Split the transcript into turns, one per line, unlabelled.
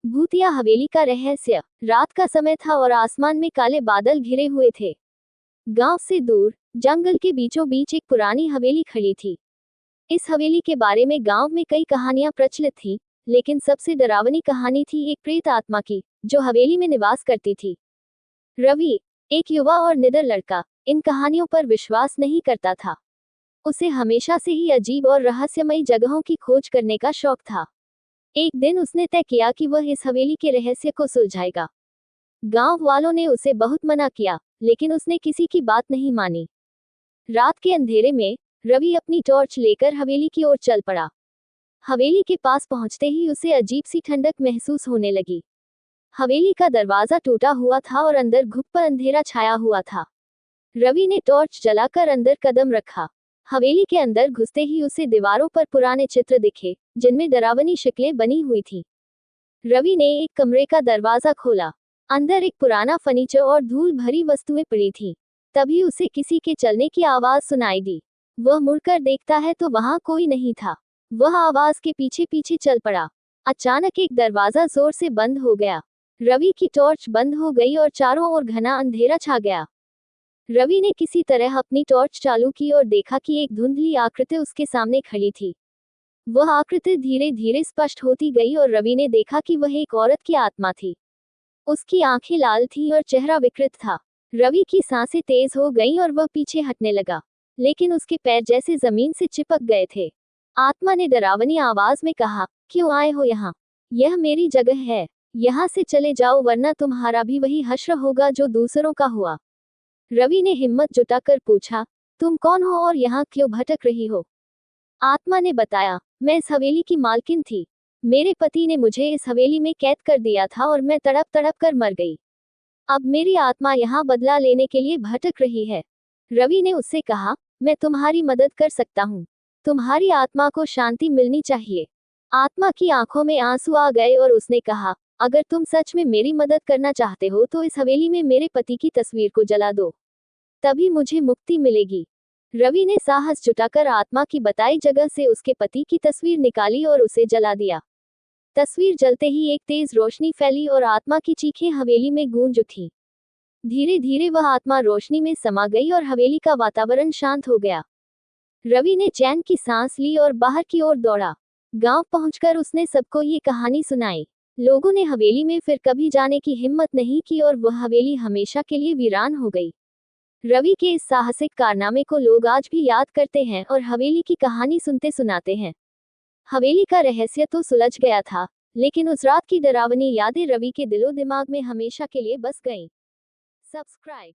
भूतिया हवेली का रहस्य। रात का समय था और आसमान में काले बादल घिरे हुए थे। गांव से दूर जंगल के बीचों बीच एक पुरानी हवेली खड़ी थी। इस हवेली के बारे में गांव में कई कहानियां प्रचलित थीं, लेकिन सबसे डरावनी कहानी थी एक प्रेत आत्मा की, जो हवेली में निवास करती थी। रवि, एक युवा और निडर लड़का, इन कहानियों पर विश्वास नहीं करता था। उसे हमेशा से ही अजीब और रहस्यमयी जगहों की खोज करने का शौक था। एक दिन उसने तय किया कि वह इस हवेली के रहस्य को सुलझाएगा। गांव वालों ने उसे बहुत मना किया, लेकिन उसने किसी की बात नहीं मानी। रात के अंधेरे में रवि अपनी टॉर्च लेकर हवेली की ओर चल पड़ा। हवेली के पास पहुंचते ही उसे अजीब सी ठंडक महसूस होने लगी। हवेली का दरवाजा टूटा हुआ था और अंदर घुप अंधेरा छाया हुआ था। रवि ने टॉर्च जलाकर अंदर कदम रखा। हवेली के अंदर घुसते ही उसे दीवारों पर पुराने चित्र दिखे, जिनमें डरावनी शक्लें बनी हुई थीं। रवि ने एक कमरे का दरवाजा खोला। अंदर एक पुराना फर्नीचर और धूल भरी वस्तुएं पड़ी थीं। तभी उसे किसी के चलने की आवाज सुनाई दी। वह मुड़कर देखता है तो वहां कोई नहीं था। वह आवाज के पीछे पीछे चल पड़ा। अचानक एक दरवाजा जोर से बंद हो गया। रवि की टॉर्च बंद हो गई और चारों ओर घना अंधेरा छा गया। रवि ने किसी तरह अपनी टॉर्च चालू की और देखा कि एक धुंधली आकृति उसके सामने खड़ी थी। वह आकृति धीरे धीरे स्पष्ट होती गई और रवि ने देखा कि वह एक औरत की आत्मा थी। उसकी आंखें लाल थीं और चेहरा विकृत था। रवि की सांसें तेज हो गईं और वह पीछे हटने लगा, लेकिन उसके पैर जैसे जमीन से चिपक गए थे। आत्मा ने डरावनी आवाज में कहा, क्यों आए हो यहाँ? यह मेरी जगह है। यहाँ से चले जाओ वरना तुम्हारा भी वही हश्र होगा जो दूसरों का हुआ। रवि ने हिम्मत जुटाकर पूछा, तुम कौन हो और यहाँ क्यों भटक रही हो? आत्मा ने बताया, मैं इस हवेली की मालकिन थी। मेरे पति ने मुझे इस हवेली में कैद कर दिया था और मैं तड़प तड़प कर मर गई। अब मेरी आत्मा यहाँ बदला लेने के लिए भटक रही है। रवि ने उससे कहा, मैं तुम्हारी मदद कर सकता हूँ। तुम्हारी आत्मा को शांति मिलनी चाहिए। आत्मा की आंखों में आंसू आ गए और उसने कहा, अगर तुम सच में मेरी मदद करना चाहते हो तो इस हवेली में मेरे पति की तस्वीर को जला दो, तभी मुझे मुक्ति मिलेगी। रवि ने साहस जुटाकर आत्मा की बताई जगह से उसके पति की तस्वीर निकाली और उसे जला दिया। तस्वीर जलते ही एक तेज रोशनी फैली और आत्मा की चीखें हवेली में गूंज उठी। धीरे धीरे वह आत्मा रोशनी में समा गई और हवेली का वातावरण शांत हो गया। रवि ने चैन की सांस ली और बाहर की ओर दौड़ा। गांव पहुंचकर उसने सबको ये कहानी सुनाई। लोगों ने हवेली में फिर कभी जाने की हिम्मत नहीं की और वह हवेली हमेशा के लिए वीरान हो गई। रवि के इस साहसिक कारनामे को लोग आज भी याद करते हैं और हवेली की कहानी सुनते सुनाते हैं। हवेली का रहस्य तो सुलझ गया था, लेकिन उस रात की डरावनी यादें रवि के दिलो दिमाग में हमेशा के लिए बस गईं। सब्सक्राइब